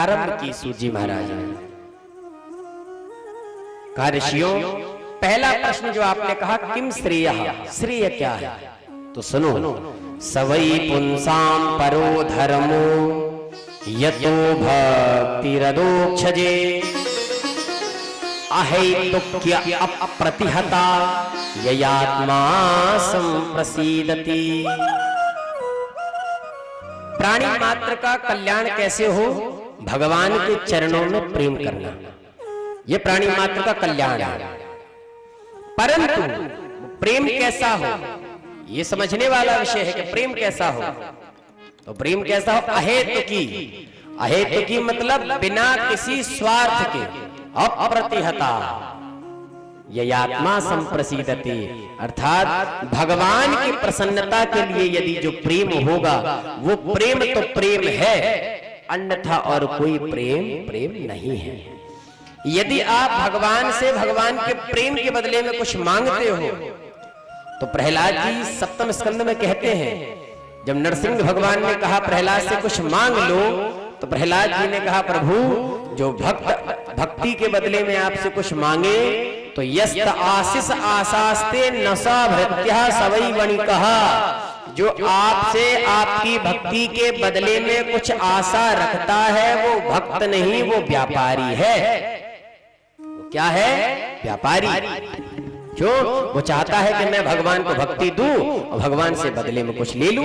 आरंभ की सूजी महाराज ने कहा, ऋषियों पहला प्रश्न जो आपने कहा किम श्रेय, श्रेय क्या है, तो सुनो। सवई पुंसाम परो धर्मो यतो भक्तिरदोक्षजे अहैतुक्य अप्रतिहता ययात्मा संप्रसीदति। प्राणी मात्र का कल्याण कैसे हो? भगवान के चरणों में प्रेम करना, यह प्राणी मात्र का कल्याण है। परंतु प्रेम कैसा हो, यह समझने वाला विषय है कि प्रेम कैसा हो। तो प्रेम कैसा हो? अहेतुकी, अहेतुकी मतलब बिना किसी स्वार्थ के, अप्रतिहता, ययात्मा संप्रसीदति, अर्थात भगवान की प्रसन्नता के लिए यदि जो प्रेम होगा वो प्रेम तो प्रेम है, अन्यथा और कोई प्रेम प्रेम नहीं है। यदि आप भगवान से भगवान के प्रेम के बदले में कुछ मांगते हो तो प्रहलाद जी सप्तम स्कंद में कहते हैं, जब नरसिंह भगवान ने कहा प्रहलाद से कुछ मांग लो, तो प्रहलाद जी ने कहा प्रभु जो भक्ति के बदले में आपसे कुछ मांगे तो यस्त आशीष आशास्ते नसा भृत्या सवई वणि कहा, जो आपसे आपकी भक्ति के बदले में कुछ आशा रखता है वो भक्त नहीं, वो व्यापारी है। वो क्या है? व्यापारी। क्यों? वो चाहता है कि मैं भगवान को भक्ति दूं और भगवान से बदले में कुछ ले लूं।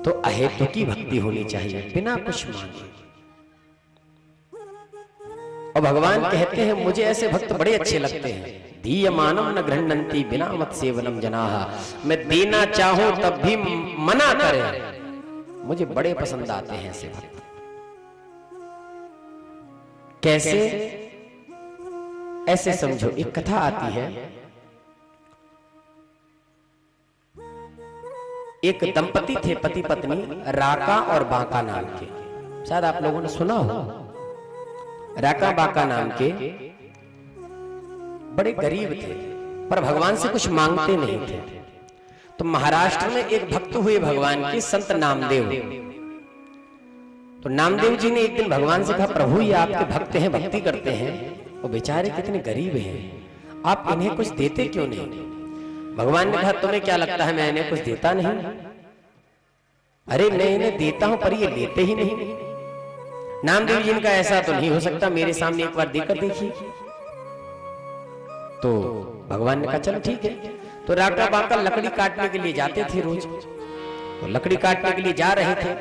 तो अहेतुकी भक्ति होनी चाहिए, बिना कुछ मांगे। और भगवान कहते हैं मुझे ऐसे भक्त बड़े अच्छे लगते हैं, दीयमानम न गृह्णन्ति बिना मत सेवनम जनाः, मैं देना चाहूं तब भी मना करें, मुझे बड़े पसंद आते हैं ऐसे भक्त। कैसे? ऐसे समझो, एक कथा आती है, एक दंपति थे पति पत्नी, राका और बांका नाम के, शायद आप लोगों ने सुना हो। राका बांका नाम के बड़े गरीब थे पर भगवान से कुछ मांगते नहीं थे। तो महाराष्ट्र में एक भक्त हुए भगवान के, संत नामदेव। तो नामदेव जी ने एक दिन भगवान से कहा, प्रभु ये आपके भक्त हैं, भक्ति करते हैं, वो बेचारे कितने गरीब हैं, आप इन्हें कुछ देते क्यों नहीं? भगवान ने कहा, तुम्हें क्या लगता है मैं इन्हें कुछ देता नहीं? अरे मैं इन्हें देता हूं पर ये लेते ही नहीं। नामदेव जी ने कहा, ऐसा तो नहीं हो सकता, मेरे सामने एक बार देकर देखिए। तो भगवान ने कहा चलो ठीक है। तो राका बांका लकड़ी काटने के लिए जाते थे रोज, तो लकड़ी काटने के लिए जा रहे थे,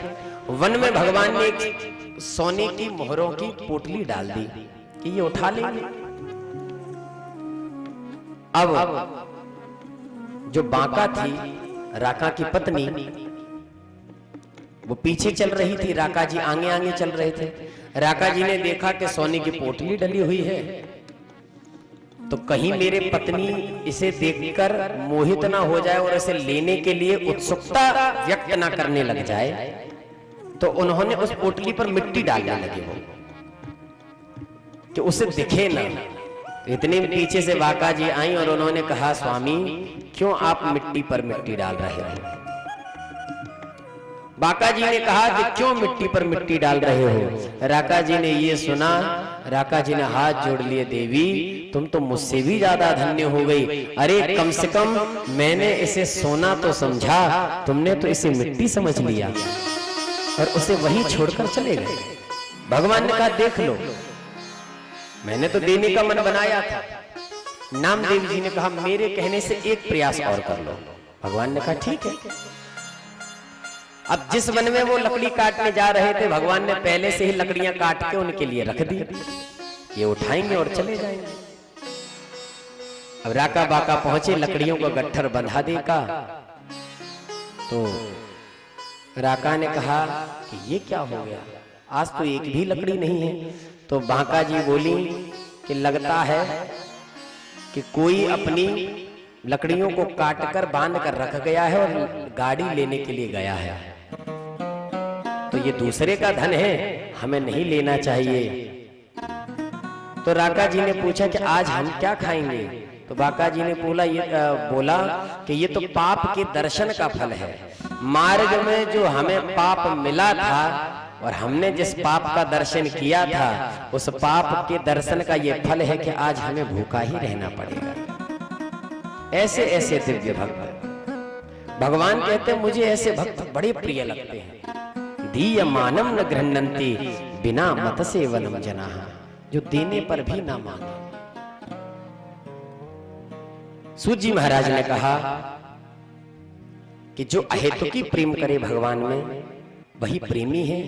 वन में भगवान ने एक सोने की मोहरों की पोटली डाल दी कि ये उठा लेंगे। अब जो बांका थी, राका की पत्नी, वो पीछे चल रही थी, राका जी आगे आगे चल रहे थे। राका जी ने देखा कि सोने की पोटली डली हुई है, तो कहीं मेरे पत्नी इसे देखकर मोहित ना हो जाए और इसे लेने के लिए उत्सुकता व्यक्त ना करने लग जाए, तो उन्होंने उस पोटली पर मिट्टी डालने लगे वो, कि उसे दिखे ना। तो इतने पीछे से बांका जी आई और उन्होंने कहा, स्वामी क्यों आप मिट्टी पर मिट्टी डाल रहे हो? बांका जी ने कहा कि क्यों मिट्टी पर मिट्टी डाल रहे हो? राका जी ने ये सुना, राका जी ने हाथ जोड़ लिए, देवी तुम तो मुझसे भी ज्यादा धन्य हो गई। अरे कम से कम मैंने इसे सोना तो समझा, तुमने तो इसे मिट्टी समझ लिया और उसे वहीं छोड़कर चले गए। भगवान ने कहा देख लो, मैंने तो देने का मन बनाया था। नामदेव जी ने कहा मेरे कहने से एक प्रयास और कर लो। भगवान ने कहा ठीक है। अब जिस वन में वो लकड़ी काटने जा रहे थे, भगवान ने पहले से ही लकड़ियां काट के उनके लिए रख दी, ये उठाएंगे और चले जाएंगे। अब राका बांका पहुंचे, लकड़ियों का गट्ठर बंधा देगा। तो राका ने कहा कि ये क्या हो गया, आज तो एक भी लकड़ी नहीं है। तो बांका जी बोली कि लगता है कि कोई अपनी लकड़ियों को काटकर बांध कर रख गया है और गाड़ी लेने के लिए गया है, तो ये दूसरे का धन है, हमें नहीं लेना चाहिए। तो राका जी ने पूछा कि आज हम क्या खाएंगे? तो बांका जी ने बोला कि ये तो पाप के दर्शन का फल है, मार्ग में जो हमें पाप मिला था और हमने जिस पाप का दर्शन किया था, उस पाप के दर्शन का ये फल है कि आज हमें भूखा ही रहना पड़ेगा। ऐसे ऐसे दिव्य भक्त भगवान कहते हैं मुझे ऐसे भक्त बड़े प्रिय लगते हैं। दीय मानम न गृह्णन्ति बिना मत सेवनम जनाः, जो देने पर भी ना मांगे। सूत जी महाराज ने कहा कि जो अहेतुकी प्रेम करे भगवान में वही प्रेमी है।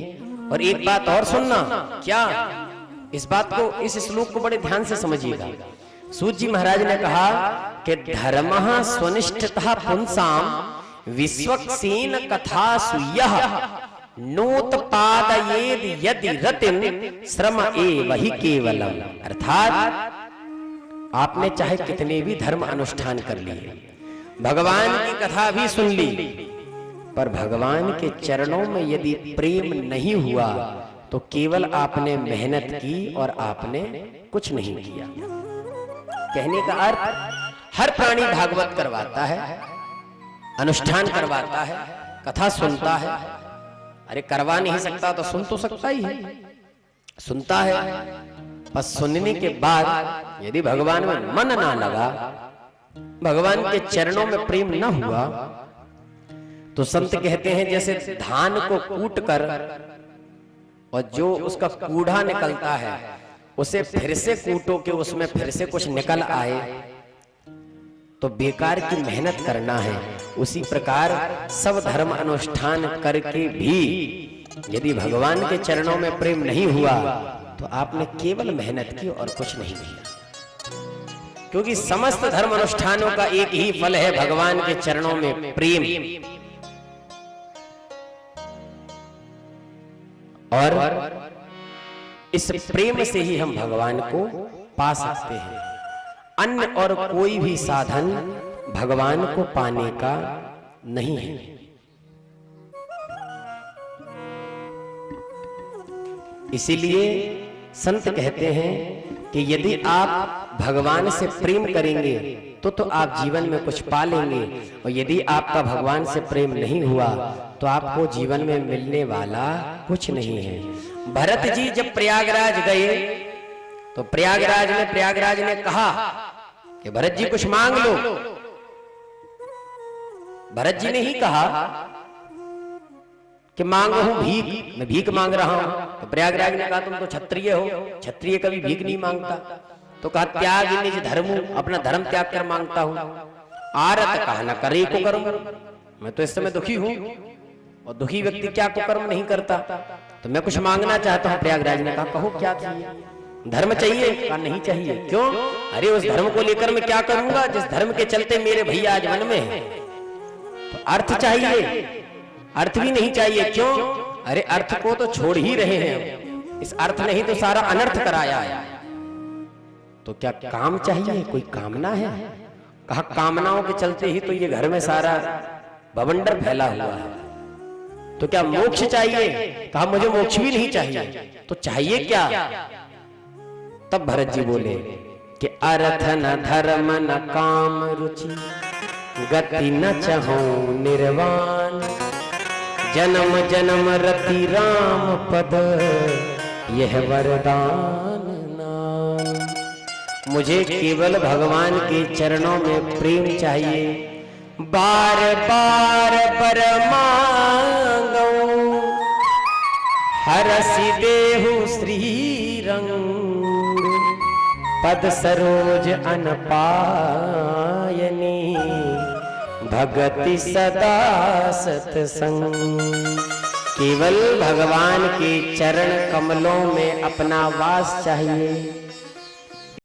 और एक बात और सुनना, क्या इस बात को, इस श्लोक को बड़े ध्यान से समझिएगा। सूत जी महाराज ने कहा कि धर्मः स्वनिष्ठतः पुंसाम विश्वक्सेन कथा सुयः नोत्पादयेद यदि रतिम श्रम एव हि केवलम। अर्थात आपने चाहे कितने भी धर्म अनुष्ठान कर लिए, भगवान की कथा भी सुन ली, पर भगवान के चरणों में यदि प्रेम नहीं हुआ तो केवल आपने मेहनत की और आपने कुछ नहीं किया। कहने का अर्थ हर प्राणी भागवत करवाता है, अनुष्ठान करवाता है, कथा सुनता है। अरे करवा नहीं सकता तो सुन तो सकता ही है, सुनता है। पर सुनने के बाद यदि भगवान में मन ना लगा, भगवान के चरणों में प्रेम ना हुआ, तो संत कहते हैं जैसे धान को कूट कर और जो उसका कूढ़ा निकलता है उसे फिर से कूटो कि उसमें फिर से कुछ निकल आए, तो बेकार की मेहनत करना है। उसी प्रकार सब धर्म अनुष्ठान करके भी यदि भगवान के चरणों में प्रेम नहीं हुआ तो आपने केवल मेहनत की और कुछ नहीं किया। क्योंकि समस्त धर्म अनुष्ठानों का एक ही फल है, भगवान के चरणों में प्रेम। और इस प्रेम से ही हम भगवान को पा सकते हैं। अन्य और कोई भी साधन भगवान को पाने का नहीं है। इसीलिए संत कहते हैं कि यदि आप भगवान से प्रेम करेंगे तो आप जीवन में कुछ पा लेंगे, और यदि आपका भगवान से प्रेम नहीं हुआ तो आपको जीवन में मिलने वाला कुछ नहीं है। भरत जी जब प्रयागराज गए तो प्रयागराज ने कहा कि भरत जी कुछ मांग लो। भरत जी ने ही कहा कि मांगो हूं भीख, मैं भीख मांग रहा हूं। तो प्रयागराज ने कहा तुम तो क्षत्रिय हो, क्षत्रिय कभी भीख नहीं मांगता। तो कहा त्याग निज धर्म, अपना धर्म त्याग कर मांगता हूं। आरत कहा न करे को कर्म, मैं तो इस समय दुखी हूं और दुखी व्यक्ति क्या को कर्म नहीं करता, तो मैं कुछ मांगना चाहता हूं। प्रयागराज ने कहा कहो क्या चाहिए? धर्म चाहिए? कहा नहीं चाहिए। क्यों? अरे उस धर्म को लेकर मैं क्या करूंगा जिस धर्म के चलते मेरे भैया आज वन में है। तो अर्थ चाहिए, अर्थ भी नहीं चाहिए। क्यों? अरे अर्थ को तो छोड़ ही रहे हैं, इस अर्थ ने ही तो सारा अनर्थ कराया है। तो क्या काम चाहिए? कोई कामना है? कहा कामनाओं के चलते ही तो ये घर में सारा बवंडर फैला हुआ है। तो क्या मोक्ष चाहिए? कहा मुझे मोक्ष भी नहीं चाहिए। तो चाहिए क्या? तब भरत जी बोले कि अर्थ न धर्म न काम रुचि, गति न चाहो निर्वाण, जन्म जन्म रति राम पद, यह वरदान नाम। मुझे केवल भगवान के चरणों में प्रेम चाहिए, बार बार बर मांगो, हरसि देहु श्री रंग, पद सरोज अनपायनी, भगति सदा सतसंग। केवल भगवान के चरण कमलों में अपना वास चाहिए,